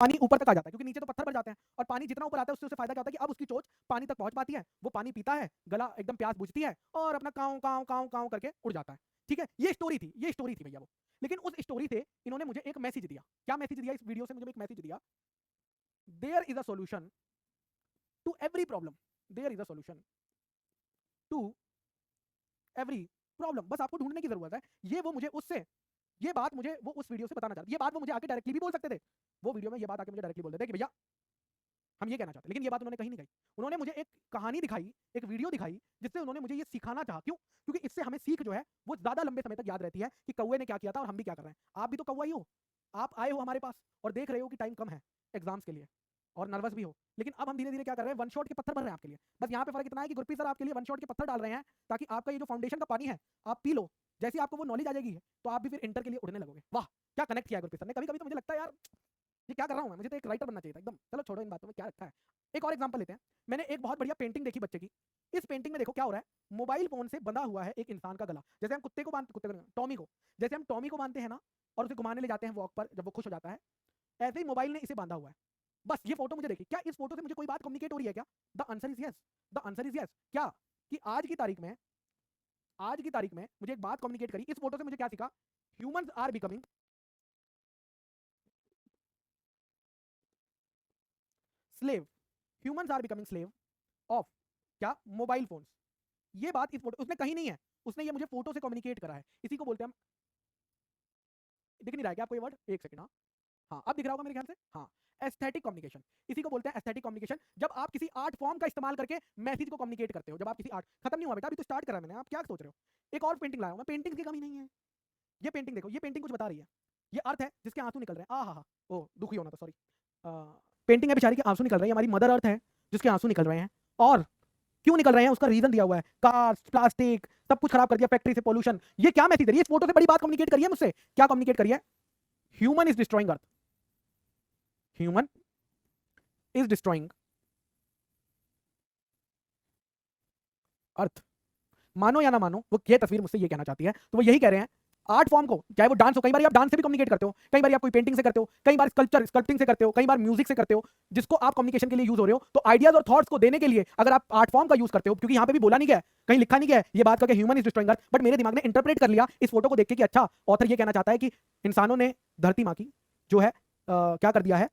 पानी ऊपर तक आ जाता है, क्योंकि नीचे तो पत्थर भर जाते हैं, और पानी जितना ऊपर आता है उससे उसे फायदा क्या होता है कि अब उसकी चोंच पानी तक पहुंच पाती है, वो पानी पीता है, गला एकदम प्यास बुझती है, और अपना काव काव काव काव करके उड़ जाता है। ठीक है, ये स्टोरी थी भैया वो। लेकिन उस स्टोरी से इन्होंने मुझे एक मैसेज दिया। क्या मैसेज दिया? इस वीडियो से मुझे एक मैसेज दिया, there is a solution to every problem, there is a solution to every problem. बस आपको ढूंढने की जरूरत है। ये बात मुझे वो उस वीडियो से बताना चाहते, ये बात वो मुझे आके डायरेक्टली भी बोल सकते थे, वो वीडियो में ये बात आके मुझे डायरेक्टली बोल देते कि भैया हम ये कहना चाहते हैं, लेकिन ये बात उन्होंने कहीं नहीं कही। उन्होंने मुझे एक कहानी दिखाई, एक वीडियो दिखाई, जिससे उन्होंने मुझे ये सिखाना चाहा। क्यों? क्योंकि इससे हमें सीख जो है वो ज्यादा लंबे समय तक याद रहती है कि कौवे ने क्या किया था और हम भी क्या कर रहे हैं। आप भी तो कौवा ही हो, आप आए हो हमारे पास और देख रहे हो कि टाइम कम है एग्जाम्स के लिए और नर्वस भी हो, लेकिन अब हम धीरे धीरे क्या कर रहे हैं, वन शॉट के पत्थर भर रहे हैं आपके लिए। बस यहाँ पे फर्क इतना है कि गुरप्रीत सर आपके लिए वन शॉट के पत्थर डाल रहे हैं ताकि आपका ये जो फाउंडेशन का पानी है आप पी लो। जैसे आपको वो नॉलेज आ जाएगी तो आप भी फिर इंटर के लिए उड़ने लगोगे। वाह, क्या कनेक्ट किया है गुरप्रीत सर ने। कभी कभी तो मुझे लगता है यार ये क्या कर रहा हूँ मैं, मुझे तो एक राइटर बनना चाहिए था एकदम। चलो छोड़ो इन बातों में, क्या रखा है। एक और एग्जांपल लेते हैं। मैंने एक बहुत बढ़िया पेंटिंग देखी बच्चे की। इस पेंटिंग में देखो क्या हो रहा है, मोबाइल फोन से बंधा हुआ है एक इंसान का गला। जैसे हम टॉमी को जैसे हम टॉमी को बांधते हैं ना और उसे घुमाने ले जाते हैं वॉक पर जब वो खुश हो जाता है, ऐसे ही मोबाइल ने इसे बांधा हुआ है। बस ये फोटो मुझे देखी, क्या इस फोटो से मुझे कोई बात कम्युनिकेट हो रही है क्या? The answer is yes, the answer is yes. क्या कि आज की तारीख में मुझे एक बात कम्युनिकेट करी इस फोटो से। मुझे क्या सीखा? Humans are becoming slave, humans are becoming slave of क्या? Mobile phones. ये बात इस फोटो उसने कहीं नहीं है, उसने ये मुझे फोटो से कम्युनिकेट करा है। इसी को बोलते हैं हम, दिख नहीं रहा है क्या आपको ये वर्ड? एक सेकंड। हाँ हाँ, अब दिख रहा होगा मेरे ख्याल से। हाँ, एस्थेटिक कम्युनिकेशन, इसी को बोलते हैं एस्थेटिक कम्युनिकेशन। जब आप किसी आर्ट फॉर्म का इस्तेमाल करके मैसेज को कम्युनिकेट करते हो, जब आप किसी आर्ट, खत्म नहीं हुआ बेटा, अभी तो स्टार्ट करा मैंने, आप क्या सोच रहे हो। एक और पेंटिंग लाया हूं मैं, पेंटिंग की कमी नहीं है। ये पेंटिंग देखो, ये पेंटिंग कुछ बता रही है। ये अर्थ है जिसके आंसू निकल रहे हैं। आ हा, ओ दुखी होना था, सॉरी। पेंटिंग है बेचारी के आंसू निकल रहे हैं, हमारी मदर अर्थ है जिसके आंसू निकल रहे हैं। और क्यों निकल रहे हैं उसका रीजन दिया हुआ है, कार्स, प्लास्टिक, सब कुछ खराब कर दिया, फैक्ट्री से पोल्यूशन। ये क्या मैसेज दे रही है? इस फोटो से बड़ी बात कम्युनिकेट करिए मुझसे। क्या कम्युनिकेट करिए? Human is destroying earth, human is destroying earth. मानो या ना मानो, वो ये तस्वीर मुझसे ये कहना चाहती है। तो वो यही कह रहे हैं आर्ट फॉर्म को, चाहे वो डांस हो, कई बार आप डांस से भी कम्युनिकेट करते हो, कई बार आप कोई पेंटिंग से करते हो, कई बार स्कल्पटिंग से करते हो, कई बार म्यूजिक से करते हो, जिसको आप कम्युनिकेशन के लिए यूज हो रहे हो। तो आइडियाज और थॉट्स को देने के लिए अगर आप आर्ट फॉर्म का यूज करते हो, क्योंकि यहाँ पे भी बोला नहीं गया, कहीं लिखा नहीं गया ये बात करके human is destroying earth, but मेरे दिमाग ने इंटरप्रेट कर लिया इस फोटो को देख के कि अच्छा, ऑथर ये कहना चाहता है कि इंसानों ने धरती माँ की जो है क्या कर दिया है,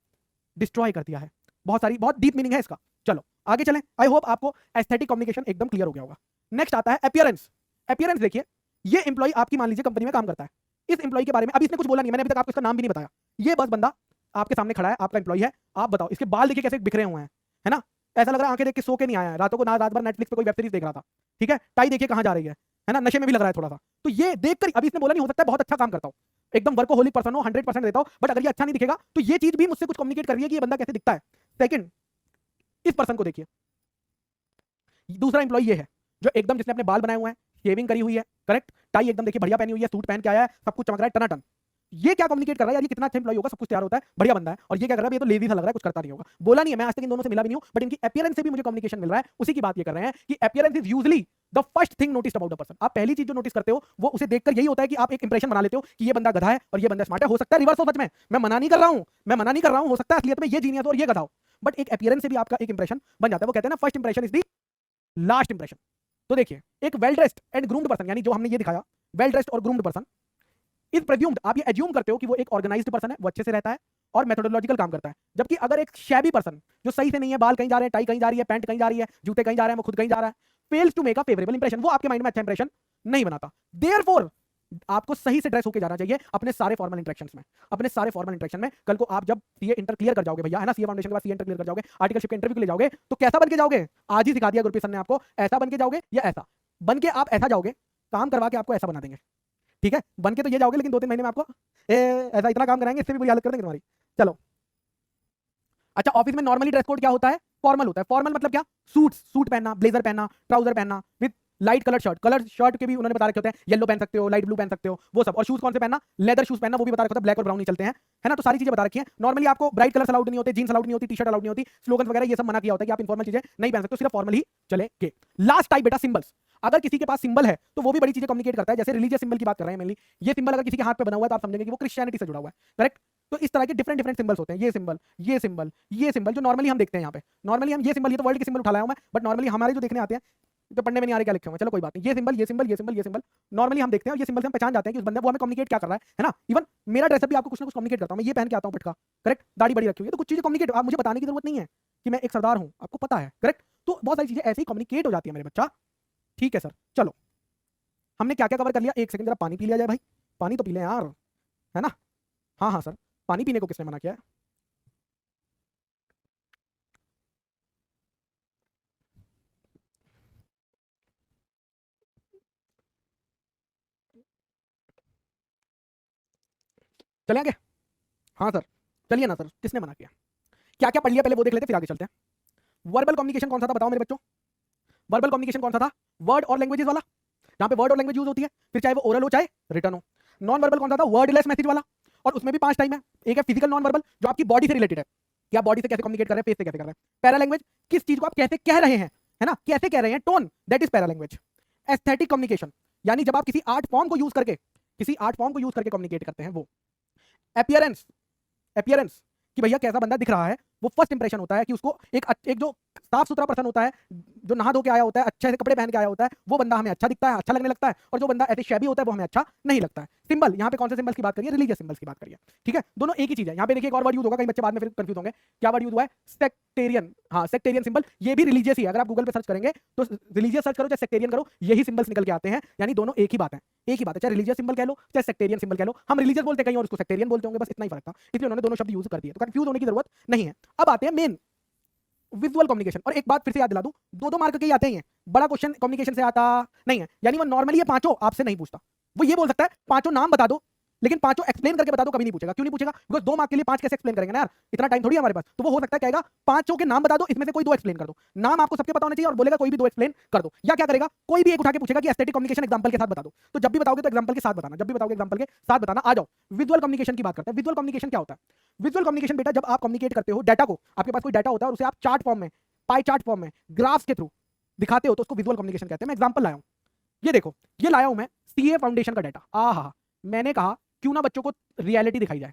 डिस्ट्रॉय कर दिया है। बहुत डीप मीनिंग है इसका। चलो आगे चलें। आई होप आपको एस्थेटिक कम्युनिकेशन एकदम क्लियर हो गया होगा। नेक्स्ट आता है अपीयरेंस। अपीयरेंस देखिए, ये एम्प्लॉय आपकी मान लीजिए कंपनी में काम करता है। इस एम्प्लॉय के बारे में अभी इसने कुछ बोला नहीं, मैंने अभी तक आपको इसका नाम भी नहीं बताया। ये बस बंदा आपके सामने खड़ा है, आपका एम्प्लॉय है। आप बताओ, इसके बाल देखिए कैसे बिखरे हुए हैं, है ना? ऐसा लग रहा है आंखें देख के सो के नहीं आया है, रातों को ना रात भर नेटफ्लिक्स पे कोई वेब सीरीज देख रहा था। ठीक है, टाई देखिए कहां जा रही है ना? नशे में भी लग रहा है थोड़ा सा। तो ये देखकर अभी इसने बोला नहीं, हो सकता है बहुत अच्छा काम करता हूं, एकदम वर्कोहोलिक पर्सन हो, 100% देता हो, बट अगर ये अच्छा नहीं दिखेगा तो ये चीज भी मुझसे कुछ कम्युनिकेट कर रही है कि ये बंदा कैसे दिखता है। सेकंड, इस पर्सन को देखिए, दूसरा एम्प्लॉय ये है जो एकदम जिसने अपने बाल बनाए हुए हैं, शेविंग करी हुई है, करेक्ट, टाई एकदम देखिए बढ़िया पहनी हुई है, सूट पहन के आया है, सब कुछ चमक रहा है टनाटन। ये क्या कम्युनिकेट कर रहा है यार, ये कितना अच्छा एम्प्लॉय होगा, सब कुछ तैयार होता है, बढ़िया बंदा है। और ये क्या कर रहा है, ये तो लेजी सा लग रहा है, कुछ करता नहीं होगा। बोला नहीं है, मैं आज तक इन दोनों से मिला भी नहीं हूं, बट इनकी अपीयरेंस से भी मुझे कम्युनिकेशन मिल रहा है। उसी की बात ये कर रहे हैं कि appearance is usually the first thing noticed about a person. आप पहली चीज जो नोटिस करते हो वो उसे देखकर यही होता है कि आप एक इंप्रेशन बना लेते हो कि ये बंदा गधा है और ये बंदा स्मार्ट है। हो सकता है रिवर्स हो, सच में मैं मना नहीं कर रहा हूं, हो सकता है असलियत में ये जीनियस हो और ये गधा हो, बट एक अपीयरेंस से भी आपका एक इंप्रेशन बन जाता है। वो कहते हैं ना, first impression is the last impression. तो देखिए, एक well dressed and groomed person, यानी जो हमने ये दिखाया, वेल ड्रेस्ड और ग्रूम्ड पर्सन इज प्रेज्यूम्ड, आप ये एज्यूम करते हो कि वो एक ऑर्गेनाइज्ड पर्सन है, वो अच्छे से रहता है और मेथोडोलॉजिकल काम करता है। जबकि अगर एक शैबी पर्सन जो सही से नहीं है, बाल कहीं जा रहे हैं, टाई कहीं जा रही है, पैंट कहीं जा रही है, जूते कहीं जा रहे हैं, वो खुद कहीं जा रहा है, fails to make a favourable impression, वो आपके माइंड में अच्छा इंप्रेशन नहीं बनाता। देयरफॉर आपको सही से ड्रेस होकर जाना चाहिए अपने सारे फॉर्मल इंटरेक्शंस में, कल को आप जब सीए इंटर क्लियर कर जाओगे भैया, है ना, सीए फाउंडेशन के बाद सीए इंटर क्लियर कर जाओगे, आर्टिकलशिप के इंटरव्यू के लिए जाओगे, तो कैसा बन के जाओगे? आज ही सिखा दिया गुरप्रीत सर ने आपको, ऐसा बन के जाओगे या ऐसा बन के आप ऐसा जाओगे, काम करवा के आपको ऐसा बना देंगे। ठीक है, बन के तो ये जाओगे, लेकिन 2-3 महीने में आपको ऐसा इतना काम कराएंगे, इससे भी बुरी हालत कर देंगे तुम्हारी। चलो अच्छा, ऑफिस में नॉर्मली ड्रेस कोड क्या होता है? फॉर्मल होता है। फॉर्मल मतलब क्या? सूट पहनना, ब्लेजर पहनना, ट्राउजर पहनना with light colour shirt. Colour shirt के भी उन्होंने बता रखे होते हैं, येलो पहन सकते हो, लाइट ब्लू पहन सकते हो, वो सब। और शूज कौन से पहनना? लेदर शूज पहनना, वो भी बता रखा होता है, ब्लैक और ब्राउन नहीं चलते हैं, है ना? तो सारी चीजें बता रखी हैं। नॉर्मली आपको ब्राइट कलर अलाउड नहीं होते, जींस अलाउड नहीं होती, टी-शर्ट अलाउड नहीं होती, स्लोगन वगैरह ये सब मना किया होता है कि आप इनफॉर्मल चीजें नहीं पहन सकते, सिर्फ फॉर्मल ही चलेंगे। लास्ट टाइप बेटा, सिंबल्स। अगर किसी के पास सिंबल है तो वो भी बड़ी चीजें कम्युनिकेट करता है। जैसे रिलीजियस सिंबल की बात कर रहे हैं मेनली, ये सिंबल अगर किसी के हाथ पे बना हुआ है तो आप समझेंगे कि वो क्रिश्चियनिटी से जुड़ा हुआ है, करेक्ट? तो इस तरह के डिफरेंट डिफरेंट सिंबल्स होते हैं, ये सिंबल, ये सिंबल, ये सिंबल, जो नॉर्मली हम देखते हैं यहाँ पे। नॉर्मली हम ये सिंबल, ये तो वर्ल्ड के सिंबल उठा लाया हूं मैं, बट नॉर्मली हमारे जो देखने आते हैं तो पढ़ने में नहीं आ रहे क्या लिखे हुए हैं, चलो कोई बात नहीं। ये सिंबल, ये सिंबल, ये सिंबल, ये सिंबल नॉर्मली हम देखते हैं, और ये सिंबल से हम पहचान जाते हैं कि उस बंदे वो हमें कम्युनिकेट क्या कर रहा है ना। इवन मेरा ड्रेसअप भी आपको कुछ ना कुछ कम्युनिकेट करता हूं, मैं ये पहन के आता हूं पटका, करेक्ट, दाढ़ी बड़ी रखी हुई है, तो कुछ चीजें कम्युनिकेट, आप मुझे बताने की जरूरत नहीं है कि मैं एक सरदार हूं, आपको पता है, करेक्ट। तो बहुत सारी चीजें ऐसे ही कम्युनिकेट हो जाती है मेरे बच्चा। ठीक है सर, चलो हमने क्या क्या कवर कर लिया, एक सेकंड जरा पानी पी लिया जाए भाई, पानी तो पी लें यार, है ना। हाँ हाँ सर, पानी पीने को किसने मना किया है? चले आगे? हाँ सर, चलिए ना सर, किसने मना किया? क्या क्या पढ़ लिया पहले वो देख लेते, फिर आगे चलते हैं। वर्बल कम्युनिकेशन कौन सा था बताओ मेरे बच्चों? वर्बल कम्युनिकेशन कौन सा था? वर्ड और लैंग्वेजेस वाला, जहां पे वर्ड और लैंग्वेज यूज होती है, फिर चाहे वो ओरल हो चाहे रिटर्न हो। नॉन वर्बल कौन सा था? वर्डलेस मैसेज वाला, और उसमें भी 5 टाइम है। एक है फिजिकल नॉन वर्बल, जो आपकी बॉडी से रिलेटेड है, कि आप बॉडी से कैसे कम्युनिकेट कर रहे हैं, फेस से कैसे कर रहे हैं। पैरा लैंग्वेज, किस चीज को आप कैसे कह रहे हैं, है ना, कैसे कह रहे हैं, tone, that is para language. Aesthetic communication, यानी जब आप किसी आर्ट फॉर्म को यूज करके, किसी आर्ट फॉर्म को यूज करके कम्युनिकेट करते हैं वो। अपीयरेंस, अपीयरेंस कि भैया कैसा बंदा दिख रहा है, वो फर्स्ट इंप्रेशन होता है कि उसको एक जो साफ सुथरा पर्सन होता है, जो नहा धो के आया होता है, अच्छे से कपड़े पहन के आया होता है, वो बंदा हमें अच्छा दिखता है, अच्छा लगने लगता है, और जो बंदा ऐसे शैबी होता है वो हमें अच्छा नहीं लगता है। सिंबल, यहाँ पे कौन से सिंबल्स की बात करिए? रिलीजियस सिंबल्स की बात करिए, ठीक है, दोनों एक ही चीज है। यहाँ पे देखिए एक और वर्ड यूज होगा, कई बच्चे बाद में फिर कंफ्यूज होंगे, क्या वर्ड यूज हुआ है? सेक्टेरियन। हाँ, सेक्टेरियन सिंबल, ये भी रिलीजियस ही है। अगर आप गूगल पे सर्च करेंगे तो रिलीजियस सर्च करो चाहे सेक्टेरियन करो, यही सिंबल्स निकल के आते हैं, यानी दोनों एक ही बात है, एक ही बात है। चाहे रिलीजियस सिंबल कह लो चाहे सेक्टेरियन सिंबल कह लो, हम रिलीजियस बोलते कहीं और उसको सेक्टेरियन बोलते होंगे, बस इतना ही फर्क था, इसलिए उन्होंने दोनों शब्द यूज कर दिए, तो कंफ्यूज होने की जरूरत नहीं है। अब आते हैं मेन, विजुअल कम्युनिकेशन। और एक बात फिर से याद दिला दूं, 2-2 मार्क के ही आते हैं, बड़ा क्वेश्चन कम्युनिकेशन से आता नहीं है। यानी वो नॉर्मली ये पांचों आपसे नहीं पूछता, वो ये बोल सकता है पांचों नाम बता दो, लेकिन पांचों एक्सप्लेन करके बता दो, कभी नहीं पूछेगा। क्यों नहीं पूछेगा? बिकॉज 2 मार्क के लिए 5 कैसे एक्सप्लेन करेंगे ना यार, इतना टाइम थोड़ी है हमारे पास। तो वो हो सकता है कहेगा पांचों के नाम बता दो, इसमें से कोई 2 एक्सप्लेन कर दो। नाम आपको सबके पता होने चाहिए, और बोलेगा कोई भी 2 एक्सप्लेन कर दो। या क्या करेगा, कोई भी एक उठा के पूछेगा कि एस्थेटिक कम्युनिकेशन एग्जांपल के साथ बता दो, तो जब भी बताओगे तो एग्जांपल के साथ बताना, जब भी बताओगे एग्जांपल के साथ बताना। आ जाओ विजुअल कम्युनिकेशन की बात करते हैं। विजुअल कम्युनिकेशन क्या होता है? विजुअल कम्युनिकेशन बेटा, जब आप कम्युनिकेट करते हो डाटा को, आपके पास कोई डाटा होता है और उसे आप चार्ट फॉर्म में, पाई चार्ट फॉर्म में, ग्राफ्स के थ्रू दिखाते हो, तो उसको विजुअल कम्युनिकेशन कहते हैं। मैं एग्जांपल लाया हूं, ये देखो, ये लाया हूं मैं सीए फाउंडेशन का डाटा। आहा, मैंने कहा क्यों ना बच्चों को रियलिटी दिखाई जाए।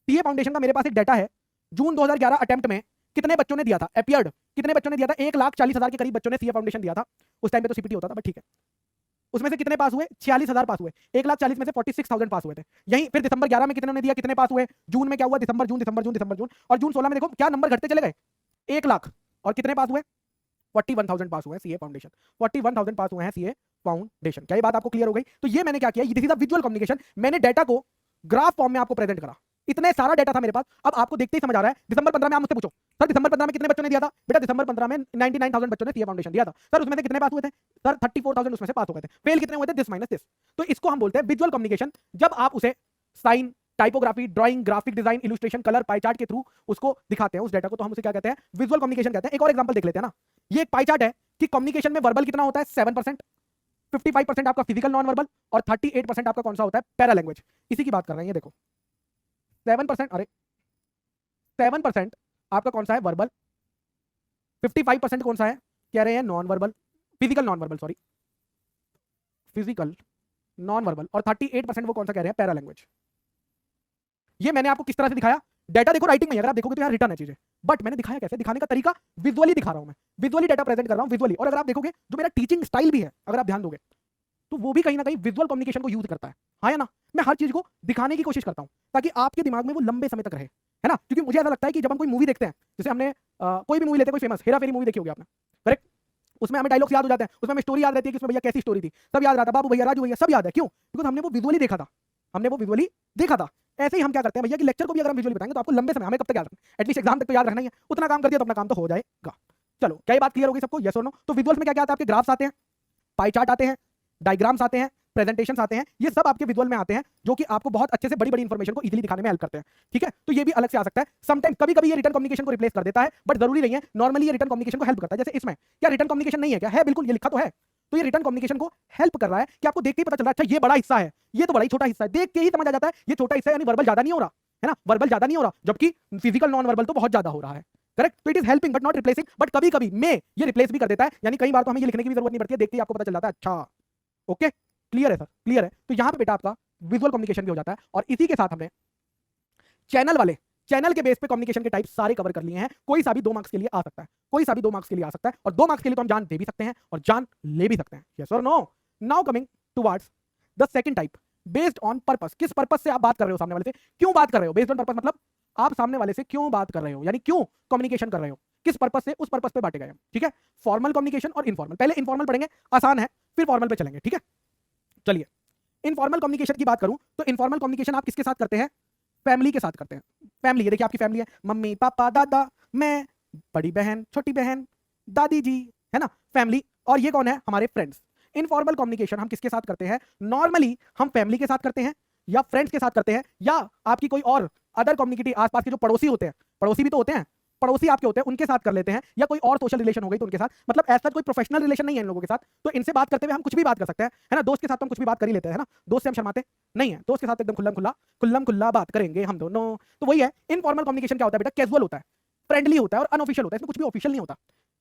सीए फाउंडेशन का मेरे पास एक डाटा है, जून 2011 अटेम्प्ट में कितने बच्चों ने दिया था, अपीयर्ड कितने बच्चों ने दिया था, 1,40,000 के करीब बच्चों ने सीए फाउंडेशन दिया था। उस टाइम पे तो सीपीटी होता था, बट ठीक है। उसमें से कितने पास हुए? 46,000 पास हुए। 1,40,000 में से 46,000 पास हुए थे। यहीं फिर दिसंबर 11 में कितने ने दिया, कितने पास हुए? जून में क्या हुआ? दिसंबर जून, दिसंबर जून, दिसंबर जून, और जून 16 में देखो क्या नंबर घटते चले गए, 1 लाख। और कितने पास हुए? 41,000 पास हुए हैं सीए फाउंडेशन, 41,000 पास हुए हैं सीए फाउंडेशन। क्या ये बात आपको क्लियर हो गई? तो ये मैंने क्या किया, this is the visual communication. मैंने डाटा को ग्राफ फॉर्म में आपको प्रेजेंट करा, इतने सारा डाटा था मेरे पास। अब आपको देखते ही समझ आ रहा है, दिसंबर 15 में आप मुझसे पूछो सर दिसंबर 15 में कितने बच्चों ने दिया था? बेटा दिसंबर 15 में 99,000 बच्चों ने सीए फाउंडेशन दिया था। सर उसमें से कितने पास हुए थे? सर 34,000 उसमें से पास हो गए थे। फेल कितने हुए थे? This minus this. तो इसको हम बोलते हैं विजुअल कम्युनिकेशन। जब आप उसे sign, typography, drawing, graphic design, illustration, colour, pie chart के थ्रू उसको दिखाते हैं उस डाटा को, तो हम उसे क्या कहते हैं? विजुअल कम्युनिकेशन कहते हैं। एक और एग्जांपल देख लेते हैं ना। ये एक पाई चार्ट है कि कम्युनिकेशन में वर्बल कितना होता है? 7%, 55% आपका फिजिकल नॉन वर्बल, और 38% आपका कौन सा होता है? Para language. इसी की बात कर रहे हैं, ये देखो 7%, अरे 7% आपका कौन सा है? वर्बल। 55% कौन सा है? कह रहे हैं non verbal, physical non verbal, sorry physical non verbal, और 38% वो कौन सा कह रहे हैं? Para language. ये मैंने आपको किस तरह से दिखाया? डाटा देखो राइटिंग में, अगर आप देखोगे तो यार रिटर्न है चीजें, बट मैंने दिखाया कैसे? दिखाने का तरीका विजुअली दिखा रहा हूं मैं, विजुअली डाटा प्रेजेंट कर रहा हूं, विजुअली। और अगर आप देखोगे जो मेरा टीचिंग स्टाइल भी है, अगर आप ध्यान दोगे तो वो भी कहीं ना कहीं विजुअल कम्युनिकेशन को यूज करता है। हाँ या ना? मैं हर चीज को दिखाने की कोशिश करता हूं ताकि आपके दिमाग में वो लंबे समय तक रहे, है ना। क्योंकि मुझे ऐसा लगता है कि जब हम कोई मूवी देखते हैं, जैसे हमने कोई भी मूवी लेते हैं, कोई फेमस हेरा फेरी मूवी देखी होगी आपने, करेक्ट? उसमें हमें डायलॉग्स याद हो जाते हैं, उसमें हमें स्टोरी याद रहती है कि उसमें भैया कैसी स्टोरी थी, सब याद रहता है, बाबू भैया, राजू भैया, सब याद है। क्यों? बिकॉज हमने वो विजुअली देखा था, हमने वो विजुअली देखा था। ऐसे ही हम क्या करते हैं भैया कि लेक्चर को भी अगर हम विजुअली बताएंगे तो आपको लंबे समय, हमें कब तक याद रखना, एटलीस्ट एग्जाम तक तो याद रखना ही है। उतना काम कर दिया तो अपना काम तो हो जाएगा। चलो, क्या ये बात क्लियर होगी सबको? यस और नो? तो विजुअल्स में क्या क्या आता है? आपके ग्राफ्स आते हैं, पाई चार्ट आते हैं, डायग्राम्स आते हैं, प्रेजेंटेशंस आते हैं, ये सब आपके विजुअल में आते हैं, जो कि आपको बहुत अच्छे से बड़ी बड़ी इंफॉर्मेशन को इजीली दिखाने में हेल्प करते हैं। ठीक है, तो ये भी अलग से आ सकता है। समटाइम कभी कभी ये रिटर्न कम्युनिकेशन को रिप्लेस कर देता है, बट जरूरी नहीं है। नॉर्मली ये रिटर्न कम्युनिकेशन को हेल्प करता है। जैसे इसमें क्या रिटर्न कम्युनिकेशन नहीं है? क्या है? बिल्कुल, ये लिखा तो है। तो ये रिटर्न कम्युनिकेशन को हेल्प कर रहा है कि आपको देख के ही पता चल रहा है, अच्छा ये बड़ा हिस्सा है, ये तो बड़ा ही छोटा हिस्सा है, देख के ही समझ आ जाता है ये छोटा हिस्सा है, यानी वर्बल ज्यादा नहीं हो रहा है ना, वर्बल ज्यादा नहीं हो रहा, जबकि फिजिकल नॉन वर्बल तो बहुत ज्यादा हो रहा है। करेक्ट? तो it is helping but not replacing, but कभी कभी में ये रिप्लेस भी कर देता है, यानी कई बार तो हमें ये लिखने की भी जरूरत नहीं पड़ती है, देखते ही आपको पता चल जाता है। अच्छा, ओके, क्लियर है सर? क्लियर है? तो यहां पे बेटा आपका विजुअल कम्युनिकेशन भी हो जाता है। और इसी के साथ हमने चैनल वाले, चैनल के बेस पे कम्युनिकेशन के टाइप सारे कवर कर लिए हैं। कोई सा भी 2 मार्क्स के लिए आ सकता है, कोई सा भी 2 मार्क्स के लिए आ सकता है, और 2 मार्क्स के लिए तो हम जान दे भी सकते हैं और जान ले भी सकते हैं। यस और no? Now coming towards the second type, based on purpose. किस पर्पस से आप बात कर रहे हो सामने वाले से, क्यों बात कर रहे हो? बेस्ड ऑन पर्पस मतलब आप सामने वाले से क्यों बात कर रहे हो, यानी क्यों कम्युनिकेशन कर रहे हो, किस पर्पस से, उस पर्पस पे बांटे गए हैं। ठीक है, फॉर्मल कम्युनिकेशन और इनफॉर्मल। पहले इनफॉर्मल पढ़ेंगे, आसान है, फिर फॉर्मल पे चलेंगे। ठीक है, चलिए इनफॉर्मल कम्युनिकेशन की बात करूं तो इनफॉर्मल कम्युनिकेशन आप किसके साथ करते हैं? फैमिली के साथ करते हैं। फैमिली, ये देखिए आपकी फैमिली है, मम्मी पापा दादा मैं, बड़ी बहन छोटी बहन, दादी जी, है ना, फैमिली। और ये कौन है? हमारे फ्रेंड्स। इनफॉर्मल कम्युनिकेशन हम किसके साथ करते हैं? नॉर्मली हम फैमिली के साथ करते हैं, या फ्रेंड्स के साथ करते हैं, या आपकी कोई और अदर कम्युनिटी, आसपास के जो पड़ोसी होते हैं, पड़ोसी भी तो होते हैं, पड़ोसी आपके होते हैं, उनके साथ कर लेते हैं, या कोई और सोशल रिलेशन हो गई तो उनके साथ। मतलब ऐसा कोई प्रोफेशनल रिलेशन नहीं है इन लोगों के साथ, तो इनसे बात करते हुए हम कुछ भी बात कर सकते हैं, है ना। दोस्त के साथ तो हम कुछ भी बात कर ही लेते हैं, है ना, दोस्त से हम शर्माते नहीं है, दोस्त के साथ एकदम खुल्लम खुल्ला बात करेंगे हम दोनों। तो वही है, इनफॉर्मल कम्युनिकेशन क्या होता है बेटा? कैजुअल होता है, फ्रेंडली होता है और अनऑफिशियल होता है। इसमें कुछ भी ऑफिशियल नहीं होता।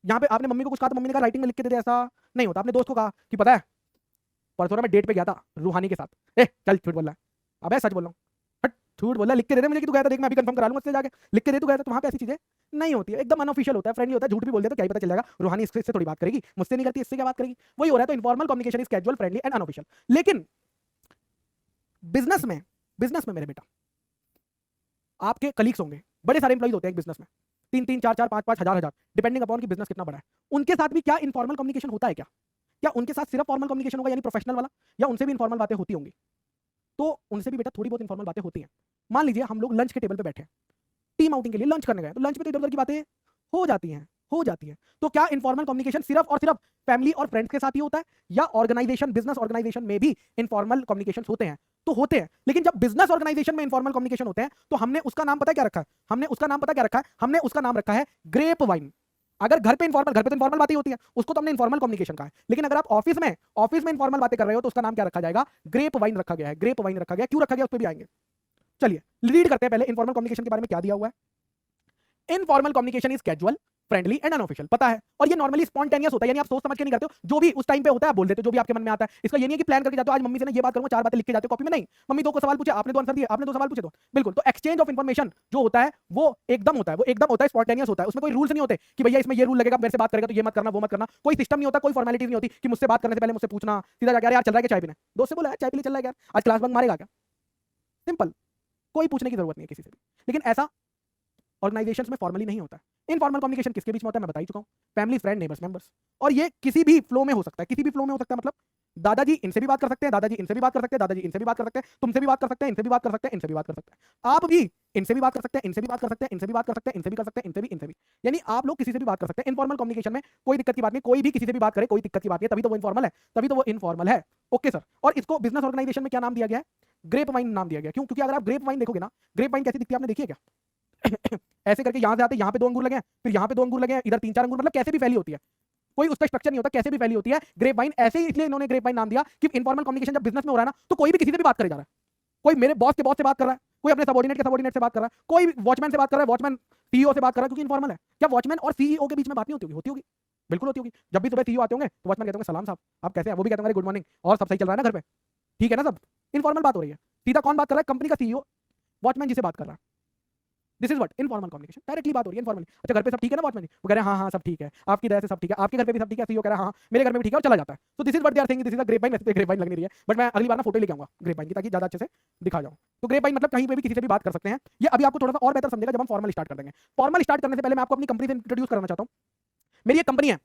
यहाँ पे आपने मम्मी को कुछ कहा तो मम्मी ने कहा राइटिंग में लिख के दे दे, ऐसा नहीं होता। आपने दोस्त को कहा कि पता है परसों ना मैं डेट पे गया था रूहानी के साथ, ए चल झूठ बोल रहा है, अबे सच बोल रहा हूँ, हट झूठ बोल रहा है, लिख के दे दे मुझे कि तू गया था, देख मैं अभी कंफर्म करा लूंगा उससे जाके, लिख के दे तू गया था। तो वहाँ पे ऐसी चीजें नहीं होती है, एकदम अनऑफिशियल होता है, फ्रेंडली होता है। झूठ भी बोल दिया तो क्या ही पता चल जाएगा, रूहानी इससे थोड़ी बात करेगी, मुझसे नहीं करती, इससे क्या बात करेगी, वही हो रहा है। तो informal communication is casual, friendly and unofficial. लेकिन बिजनेस में मेरे बेटा आपके कलीग्स होंगे, बड़े सारे एम्प्लॉइज होते हैं एक बिजनेस में, 3-3, 4-4, 5-5, हजार, डिपेंडिंग अपॉन कि बिजनेस कितना बड़ा है। उनके साथ भी क्या इनफॉर्मल कम्युनिकेशन होता है क्या? क्या उनके साथ सिर्फ फॉर्मल कम्युनिकेशन होगा यानी प्रोफेशनल वाला, या उनसे भी इनफॉर्मल बातें होती होंगी? तो उनसे भी बेटा थोड़ी बहुत इनफॉर्मल बातें होती हैं। मान लीजिए हम लोग लंच के टेबल पे बैठे हैं, टीम आउटिंग के लिए लंच करने गए, तो लंच में तो इधर उधर की बातें हो जाती हैं। तो क्या इनफॉर्मल कम्युनिकेशन सिर्फ और सिर्फ फैमिली और फ्रेंड्स के साथ ही होता है, या ऑर्गेनाइजेशन, बिजनेस ऑर्गेनाइजेशन में भी इनफॉर्मल कम्युनिकेशन होते हैं? तो होते हैं, लेकिन जब बिजनेस ऑर्गेनाइजेशन में इनफॉर्मल कम्युनिकेशन होते हैं तो हमने उसका नाम पता क्या रखा है? हमने उसका नाम रखा है ग्रेप वाइन। अगर घर पे तो इनफॉर्मल बातें होती है, उसको तो हमने इनफॉर्मल कम्युनिकेशन कहा है। लेकिन अगर आप ऑफिस में इनफॉर्मल बातें कर रहे हो तो उसका नाम क्या रखा जाएगा? ग्रेप वाइन रखा गया है। ग्रेप वाइन रखा गया, क्यों रखा गया उस पर भी आएंगे। चलिए रीड करते हैं पहले इनफॉर्मल कम्युनिकेशन के बारे में क्या दिया हुआ है। Informal communication is casual, friendly and unofficial, पता है। और ये नॉर्मली स्पॉन्टेनियस होता है, यानी आप सोच समझ के नहीं करते हो, जो भी उस टाइम पे होता है आप बोल देते हो, जो भी आपके मन में आता है। इसका ये नहीं है कि प्लान करके जाते हो, आज मम्मी से ना ये बात करूंगा, 4 बातें लिख के जाते हो कॉपी में, नहीं। मम्मी 2 को सवाल पूछे, आपने 2 आंसर दिए, आपने 2 सवाल पूछे, तो बिल्कुल। तो एक्सचेंज ऑफ इन्फॉर्मेशन जो होता है वो एकदम होता है, स्पॉन्टेनियस होता है। उसमें कोई रूल्स नहीं होते कि भैया इसमें ये रूल लगेगा, मेरे से बात करेगा तो ये मत करना, वो मत करना। कोई सिस्टम नहीं होता, कोई फॉर्मेलिटीज नहीं होती कि मुझसे बात करने से पहले मुझसे पूछना, सीधा जाकर यार चल रहा है क्या चाय पीने, दोस्त से बोला चाय पीने चल रहा है यार, आज क्लास बंक मारेगा क्या, सिंपल, कोई पूछने की जरूरत नहीं है किसी से भी। लेकिन ऐसा ऑर्गेनाइजेशंस में फॉर्मली नहीं होता है। इनफॉर्मल कम्युनिकेशन किसके बीच में होता है मैं बता ही चुका हूं, फैमिली, फ्रेंड, नेबर्स, मेंबर्स। और ये किसी भी फ्लो में हो सकता है, किसी भी फ्लो में हो सकता है। मतलब दादाजी इनसे भी बात कर सकते हैं, दादाजी इनसे भी बात कर सकते हैं, दादाजी इनसे भी बात कर सकते हैं, तुमसे भी बात कर सकते हैं, इनसे भी बात कर सकते हैं, इनसे भी बात कर सकते हैं, आप भी इनसे भी बात कर सकते हैं, इनसे भी बात कर सकते हैं, इनसे भी बात कर सकते हैं, इनसे भी कर सकते हैं, इनसे भी। यानी आप लोग किसी से भी बात कर सकते हैं। इनफॉर्मल कम्युनिकेशन में कोई दिक्कत की बात नहीं, कोई भी किसी से भी बात करे कोई दिक्कत की बात नहीं, तभी तो वो इनफॉर्मल है, तभी तो वो इनफॉर्मल है। Okay sir. और इसको बिजनेस ऑर्गेनाइजेशन में क्या नाम दिया गया है? ग्रेप वाइन नाम दिया गया। क्यों? क्योंकि अगर आप ग्रेप वाइन देखोगे ना, ग्रेप वाइन कैसी दिखती है आपने देखी है क्या? ऐसे करके यहां से आते, यहां पे 2 अंगूर लगे हैं, फिर यहां पे 2 अंगूर लगे हैं, इधर 3-4 अंगूर, मतलब कैसे भी फैली होती है, कोई उसका स्ट्रक्चर नहीं होता, कैसे भी फैली होती है ग्रेप वाइन। ऐसे ही इसलिए इन्होंने ग्रेप वाइन नाम दिया कि इनफॉर्मल कम्युनिकेशन जब बिजनेस में हो रहा है ना, तो कोई भी किसी से भी बात करे जा रहा है, कोई मेरे बॉस के बॉस से बात कर रहा है, कोई अपने सबॉर्डिनेट के सबॉर्डिनेट से बात कर रहा है, कोई वॉचमैन से बात कर रहा है, वॉचमैन सीईओ से बात कर रहा है, क्योंकि इनफॉर्मल है। क्या वॉचमैन और सीईओ के बीच में बात नहीं होती होगी? बिल्कुल होती होगी। जब भी सुबह सीईओ आते होंगे तो वॉचमैन कहते होंगे सलाम साहब, आप कैसे हैं? वो भी कहते होंगे गुड मॉर्निंग, और सब सही चल रहा है ना घर पे, ठीक है ना सब? इनफॉर्मल बात हो रही है। सीधा कौन बात कर रहा है? कंपनी का सीईओ वॉचमैन जिसे बात कर रहा है। This is what informal communication, directly बात हो रही है इनफॉर्मली। अच्छा घर पे सब ठीक है ना वॉचमैन जी? वो कह रहे हैं हाँ सब ठीक है, आपकी दया से सब ठीक है, आपके घर पे भी सब ठीक है? सीईओ कह रहा है हाँ मेरे घर में भी ठीक है, और चला जाता है। तो this is what they are saying, this is a grapevine. वैसे ग्रेप वाइन लग नहीं रही है, बट मैं अगली बार ना फोटो लेके आऊंगा ग्रेप वाइन की, ताकि ज्यादा अच्छे से दिखा जाऊं। तो ग्रेप वाइन मतलब कहीं पे भी किसी से भी बात कर सकते हैं। ये अभी आपको थोड़ा सा और बेहतर समझेगा जब हम फॉर्मल स्टार्ट कर देंगे। फॉर्मल स्टार्ट करने से पहले मैं आपको अपनी कंपनी से इंट्रोड्यूस करना चाहता हूं। मेरी एक कंपनी है,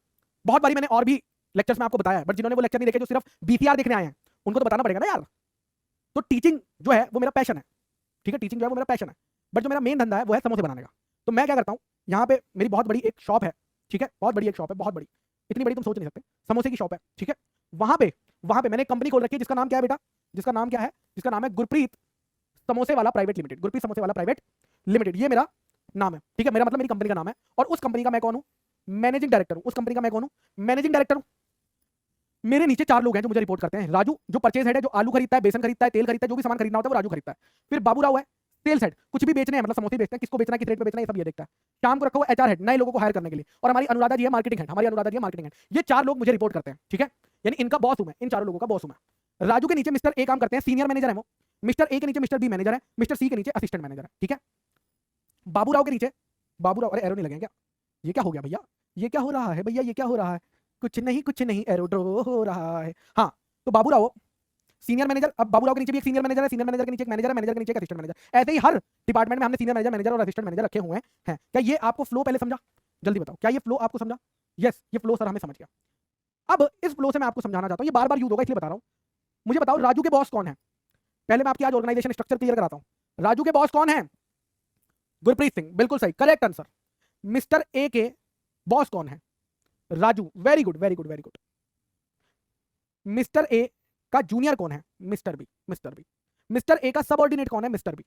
बहुत बारी मैंने और भी लेक्चर्स में आपको बताया है, बट जिन्होंने वो लेक्चर नहीं देखे, जो सिर्फ बीसीआर देखने आए हैं, उनको तो बताना पड़ेगा ना यार। तो टीचिंग जो है वो मेरा पैशन है, ठीक है, टीचिंग जो है वो मेरा पैशन है, बट जो मेरा मेन धंधा है वो है समोसे बनाने का। तो मैं क्या करता हूँ, यहाँ पे मेरी बहुत बड़ी एक शॉप है, ठीक है, बहुत बड़ी एक शॉप है, बहुत बड़ी, इतनी बड़ी तुम सोच नहीं सकते, समोसे की शॉप है, ठीक है। वहां पे मैंने एक कंपनी खोल रखी है, जिसका नाम क्या है बेटा? जिसका नाम क्या है? जिसका नाम है गुरप्रीत समोसे वाला प्राइवेट लिमिटेड। गुरप्रीत समोसे वाला प्राइवेट लिमिटेड, ये मेरा नाम है, ठीक है, मेरा मतलब मेरी कंपनी का नाम है। और उस कंपनी का मैं कौन हूँ? मैनेजिंग डायरेक्टर हूँ। उस कंपनी का मैं कौन हूँ? मैनेजिंग डायरेक्टर हूँ। मेरे नीचे 4 लोग हैं जो मुझे रिपोर्ट करते हैं। राजू जो परचेज हेड है, जो आलू खरीदता है, बेसन खरीदता है, तेल खरीदता है, जो भी सामान खरीदना होता है वो राजू खरीदता है। फिर बाबू राव है सेल्स हेड, कुछ भी बेचने हैं, मतलब समोसे बेचते हैं, किसको बेचना है, किस रेट पे बेचना है, ये सब ये देखता है। शाम को रखा हुआ एचआर हेड, नए लोगों को हायर करने के लिए। और हमारी अनुराधा जी है मार्केटिंग हेड, ये 4 लोग मुझे रिपोर्ट करते हैं, ठीक है, यानी इनका बॉस हूं मैं, इन चारों लोगों का बॉस हूं मैं। राजू के नीचे मिस्टर ए काम करते हैं, सीनियर मैनेजर है वो, मिस्टर ए के नीचे मिस्टर बी मैनेजर है, मिस्टर सी के नीचे असिस्टेंट मैनेजर है, ठीक है। बाबूराव के नीचे बाबूराव, अरे एरो नहीं लगेंगे क्या? ये क्या हो गया भैया, ये क्या हो रहा है भैया, ये क्या हो रहा है? कुछ नहीं एरो ड्रो हो रहा है। हाँ, तो बाबूराव सीनियर मैनेजर, अब बाबूराव के नीचे भी एक सीनियर मैनेजर है, सीनियर मैनेजर के नीचे एक मैनेजर है, मैनेजर के नीचे एक असिस्टेंट मैनेजर। ऐसे ही हर डिपार्टमेंट में हमने सीनियर मैनेजर, मैनेजर और असिस्टेंट मैनेजर रखे हुए हैं। क्या ये आपको फ्लो पहले समझा? जल्दी बताओ, क्या ये फ्लो आपको समझा? यस, ये फ्लो सर हमें समझ गया। अब इस फ्लो से मैं आपको समझाना चाहता हूँ, ये बार बार यूज होगा इसलिए बता रहा हूँ। मुझे बताओ राजू के बॉस कौन है? पहले मैं आपकी आज ऑर्गेनाइजेशन स्ट्रक्चर क्लियर कराता हूँ। राजू के बॉस कौन है? गुरप्रीत सिंह, बिल्कुल सही, करेक्ट आंसर। मिस्टर ए के बॉस कौन है? Raju, very good very good very good. Mister A का जूनियर कौन है? Mister B, mister B. Mister A का सबऑर्डिनेट कौन है? Mister B.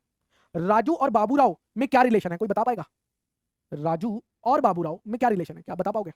राजू और बाबूराव में क्या रिलेशन है, कोई बता पाएगा? राजू और बाबूराव में क्या रिलेशन है, क्या बता पाओगे?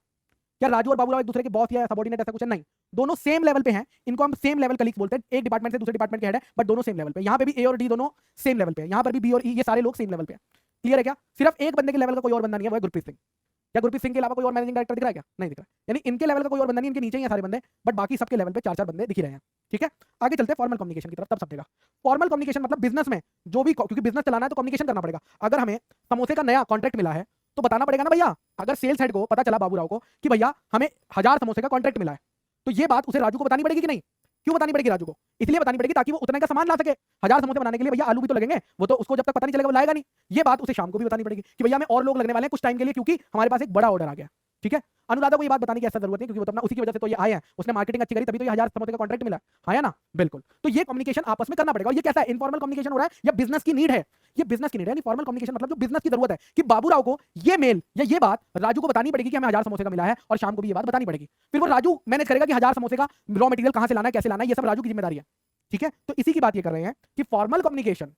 क्या राजू और बाबूराव एक दूसरे के बॉस या सबऑर्डिनेट ऐसा कुछ? नहीं, दोनों सेम लेवल पे हैं, इनको हम सेम लेवल कलीग्स बोलते हैं। एक डिपार्टमेंट से दूसरे डिपार्टमेंट के हेड है, बट दोनों सेम लेवल पे। यहां पे भी ए और डी दोनों सेम लेवल पे है, यहां पर भी बी और ई, ये सारे लोग सेम लेवल पे हैं। क्लियर है क्या? सिर्फ एक बंदे के लेवल का कोई और बंदा नहीं है, वो है गुरप्रीत सिंह। क्या गुरप्रीत सिंह के अलावा कोई और मैनेजिंग डायरेक्टर दिख रहा है क्या? नहीं दिख रहा। यानी इनके लेवल का कोई और बंदा नहीं, इनके नीचे ही है सारे बंदे, बट बाकी सबके लेवल पे चार चार बंदे दिख रहे हैं। ठीक है, आगे चलते हैं फॉर्मल कम्युनिकेशन की तरफ, तब समझेगा। फॉर्मल कम्युनिकेशन मतलब बिजनेस में जो भी, क्योंकि बिजनेस चलाना है तो कम्युनिकेशन करना पड़ेगा। अगर हमें समोसे का नया कॉन्ट्रैक्ट मिला है तो बताना पड़ेगा ना भैया। अगर सेल्स हेड को पता चला बाबूराव को कि भैया हमें 1000 समोसे का कॉन्ट्रैक्ट मिला है, तो ये बात उसे राजू को बतानी पड़ेगी कि नहीं? क्यों बतानी पड़ेगी राजू को? इसलिए बतानी पड़ेगी ताकि वो उतने का सामान ला सके। 1000 समोसे बनाने के लिए भैया आलू भी तो लगेंगे, वो तो उसको जब तक पता नहीं चलेगा वो लाएगा नहीं। ये बात उसे शाम को भी बतानी पड़ेगी कि भैया हमें और लोग लगने वाले हैं कुछ टाइम के लिए, क्योंकि हमारे पास एक बड़ा ऑर्डर आ गया। ठीक है, अनुराधा को ये बात बताने की ऐसा जरूरत नहीं, क्योंकि वो तो अपना उसी की वजह से तो ये आए हैं, उसने मार्केटिंग अच्छी करी तभी तो ये 1000 समोसे का कॉन्ट्रैक्ट मिला है ना? बिल्कुल। तो ये कम्युनिकेशन आपस में करना पड़ेगा। और ये कैसा है, इनफॉर्मल कम्युनिकेशन हो रहा है या बिजनेस की नीड है? ये बिजनेस की नीड है। फॉर्मल कम्युनिकेशन मतलब जो बिजनेस की जरूरत है कि बाबूराव को ये मेल या ये बात राजू को बतानी पड़ेगी कि हमें 1000 समोसे का मिला है, और शाम को भी ये बात बतानी पड़ेगी। फिर वो राजू मैनेज करेगा कि 1000 समोसे का रॉ मटेरियल कहां से लाना है, कैसे लाना है, ये सब राजू की जिम्मेदारी है। ठीक है, तो इसी की बात ये कर रहे हैं कि फॉर्मल कम्युनिकेशन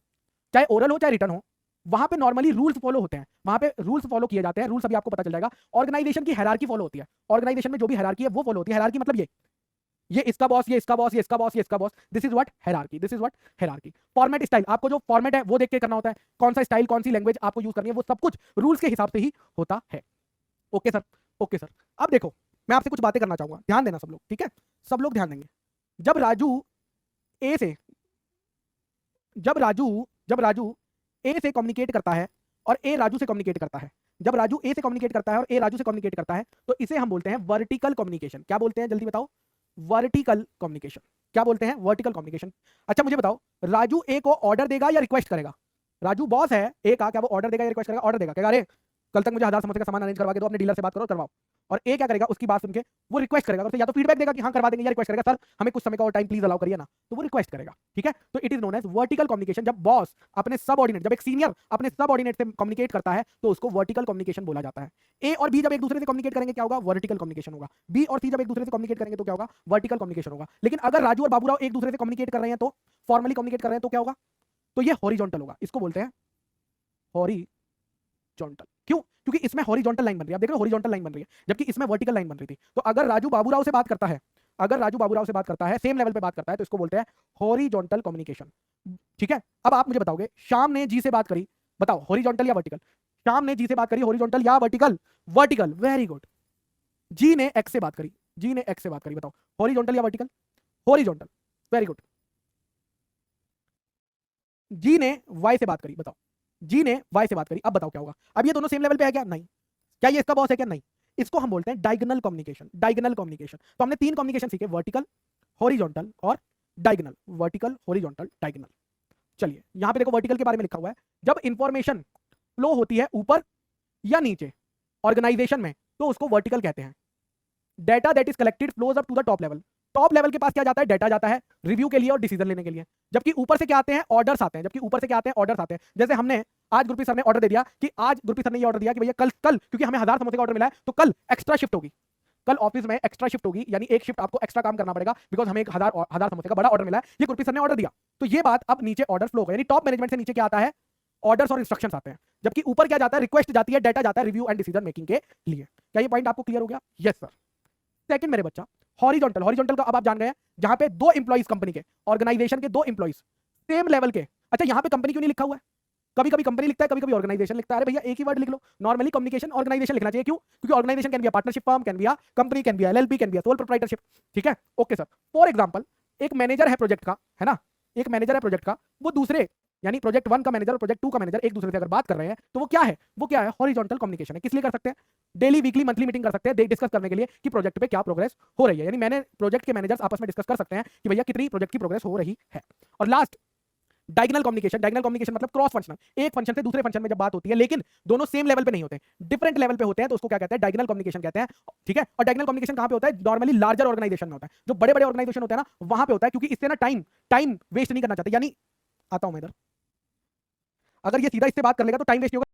चाहे ओरल हो चाहे रिटर्न हो, वहां पे नॉर्मली रूल्स फॉलो होते हैं, वहां पे रूल्स फॉलो किए जाते हैं। रूल्स अभी आपको पता चल जाएगा। ऑर्गेनाइजेशन की हायरार्की फॉलो होती है। ऑर्गेनाइजेशन में जो भी हायरार्की है वो फॉलो होती है। हायरार्की मतलब ये इसका बॉस, ये इसका बॉस, ये इसका बॉस, ये इसका boss. This is what hierarchy, this is what hierarchy. Format style, आपको जो फॉर्मेट है वो देख के करना होता है, कौन सा स्टाइल कौन सी लैंग्वेज आपको यूज करनी है, वो सब कुछ रूल्स के हिसाब से ही होता है। Okay sir, okay sir. अब देखो मैं आपसे कुछ बातें करना चाहूंगा, ध्यान देना सब लोग, ठीक है? सब लोग ध्यान देंगे। जब राजू ए से कम्युनिकेट करता है और ए राजू से कम्युनिकेट करता है, जब राजू ए से कम्युनिकेट करता है और ए राजू से कम्युनिकेट करता है, तो इसे हम बोलते हैं वर्टिकल कम्युनिकेशन। क्या बोलते हैं, जल्दी बताओ? Vertical communication. क्या बोलते हैं? Vertical communication. अच्छा मुझे बताओ, राजू ए को ऑर्डर देगा या रिक्वेस्ट करेगा? राजू बॉस है ए का, क्या वो ऑर्डर देगा या रिक्वेस्ट करेगा? ऑर्डर देगा। कहेगा अरे कल तक मुझे 1000 समोसे का सामान अरेंज करवा के दो, अपने डीलर से बात करो, करवाओ। और ए क्या करेगा, उसकी बात सुन के वो रिक्वेस्ट करेगा, या तो फीडबैक देगा कि हाँ करवा देंगे, या रिक्वेस्ट करेगा सर हमें कुछ समय का और टाइम प्लीज अलाउ करिए ना, तो वो रिक्वेस्ट करेगा। ठीक है, तो it is known as vertical communication. जब बॉस अपने सबऑर्डिनेट, जब एक सीनियर अपने सबऑर्डिनेट से कम्युनिकेट करता है तो उसको वर्टिकल कम्युनिकेशन बोला जाता है। ए और बी जब एक दूसरे से कम्युनिकेट करेंगे क्या होगा? वर्टिकल कम्युनिकेशन होगा। बी और सी जब एक दूसरे से कम्युनिकेट करेंगे तो क्या होगा? वर्टिकल कम्युनिकेशन होगा। लेकिन अगर राजू और बाबूराव एक दूसरे से कम्युनिकेट कर रहे हैं, तो फॉर्मली कम्युनिकेट कर रहे हैं, तो क्या होगा? तो ये हॉरिजॉन्टल होगा। इसको बोलते हैं हॉरिजॉन्टल। क्यों? क्योंकि इसमें हॉरिजॉन्टल लाइन बन रही है। आप देख रहे हो हॉरिजॉन्टल लाइन बन रही है, जबकि इसमें वर्टिकल लाइन बन रही थी। तो अगर राजू बाबूराव से बात करता है, अगर राजू बाबूराव से बात करता है, सेम लेवल पे बात करता है, तो इसको बोलते हैं हॉरिजॉन्टल कम्युनिकेशन। ठीक है, अब आप मुझे बताओगे श्याम ने जी से बात करी, बताओ हॉरिजॉन्टल या वर्टिकल? श्याम ने जी से बात करी, हॉरिजॉन्टल या वर्टिकल? Vertical, very good. जी ने एक्स से बात करी, जी ने एक्स से बात करी, बताओ हॉरिजॉन्टल या वर्टिकल? Horizontal, very good. जी ने वाई से बात करी, बताओ जी ने वाई से बात करी, अब बताओ क्या होगा? अब ये दोनों सेम लेवल पे है क्या? नहीं। क्या ये इसका बॉस है क्या? नहीं। इसको हम बोलते हैं डायगोनल कम्युनिकेशन। Diagonal communication. तो हमने 3 कम्युनिकेशन सीखे, वर्टिकल, हॉरिजॉन्टल और डायगोनल। Vertical, horizontal, diagonal. चलिए यहां पे देखो वर्टिकल के बारे में लिखा हुआ है, जब इंफॉर्मेशन फ्लो होती है ऊपर या नीचे ऑर्गेनाइजेशन में, तो उसको वर्टिकल कहते हैं। Data that is collected flows up to the top level. Top level के पास क्या जाता है? डेटा जाता है रिव्यू के लिए और डिसीजन लेने के लिए। जबकि ऊपर से क्या आते हैं? ऑर्डर्स आते हैं। जबकि ऊपर से क्या आते हैं? ऑर्डर्स आते हैं। जैसे हमने आज गुरप्रीत सर ने ऑर्डर दे दिया कि आज गुरप्रीत सर ने ये ऑर्डर दिया कि भैया कल क्योंकि हमें 1000 समोसे का ऑर्डर मिला है, तो कल एक्स्ट्रा शिफ्ट होगी, कल ऑफिस में एक्स्ट्रा शिफ्ट होगी, यानी एक शिफ्ट आपको एक्स्ट्रा काम करना पड़ेगा, बिकॉज हमें 1000 समोसे का बड़ा ऑर्डर मिला है, ये गुरप्रीत सर ने ऑर्डर दिया। तो ये बात अब नीचे ऑर्डर फ्लो होगा, यानी टॉप मैनेजमेंट से नीचे क्या आता है? ऑर्डर्स और इंस्ट्रक्शंस आते हैं। जबकि ऊपर क्या जाता है? रिक्वेस्ट जाती है, डेटा जाता है रिव्यू एंड डिसीजन मेकिंग के लिए। क्या ये पॉइंट आपको क्लियर हो गया? Yes sir. सेकंड मेरे बच्चा, हॉरिजॉन्टल। हॉरिजॉन्टल का अब आप जान गए हैं, जहां पे 2 एम्प्लॉइज कंपनी के, ऑर्गेनाइजेशन के 2 एम्प्लॉइज सेम लेवल के। अच्छा यहां पे कंपनी क्यों नहीं लिखा हुआ है? कभी कभी कंपनी लिखता है, कभी कभी ऑर्गेनाइजेशन लिखता है। अरे भैया एक ही वर्ड लिख लो। नॉर्मली कम्युनिकेशन ऑर्गेनाइजेशन लिखना चाहिए। क्यों? क्योंकि organisation can be a partnership firm, can be a company, can be LLP, can be a sole proprietorship. ठीक है, ओके सर। फॉर एग्जांपल एक मैनेजर है प्रोजेक्ट का, है ना? एक मैनेजर है प्रोजेक्ट का, वो दूसरे यानी प्रोजेक्ट 1 का मैनेजर और प्रोजेक्ट 2 का मैनेजर एक दूसरे से अगर बात कर रहे हैं तो वो क्या है, हॉरिजॉन्टल कम्युनिकेशन है। किस लिए कर सकते हैं? डेली, वीकली, मंथली मीटिंग कर सकते हैं डिस्कस करने के लिए कि प्रोजेक्ट पे क्या प्रोग्रेस हो रही है। यानी मैंने प्रोजेक्ट के मैनेजर्स आपस में डिस्कस कर सकते हैं कि भैया कितनी प्रोजेक्ट की प्रोग्रेस हो रही है। और लास्ट, डायगोनल कम्युनिकेशन मतलब क्रॉस फंक्शनल, एक फंक्शन से दूसरे फंक्शन में जब बात होती है लेकिन दोनों सेम लेवल पे नहीं होते, डिफरेंट लेवल पे होते हैं, तो उसको क्या कहते हैं? डायगोनल कम्युनिकेशन कहते हैं। ठीक है, और डायगोनल कम्युनिकेशन कहां पे होता है? नॉर्मली लार्जर ऑर्गेनाइजेशन में होता है। जो बड़े बड़े ऑर्गेनाइजेशन होते हैं ना, वहां पे होता है, क्योंकि इससे ना टाइम वेस्ट नहीं करना चाहते। यानी आता हूं मैं इधर, अगर ये सीधा इससे बात कर लेगा तो टाइम वेस्ट नहीं होगा।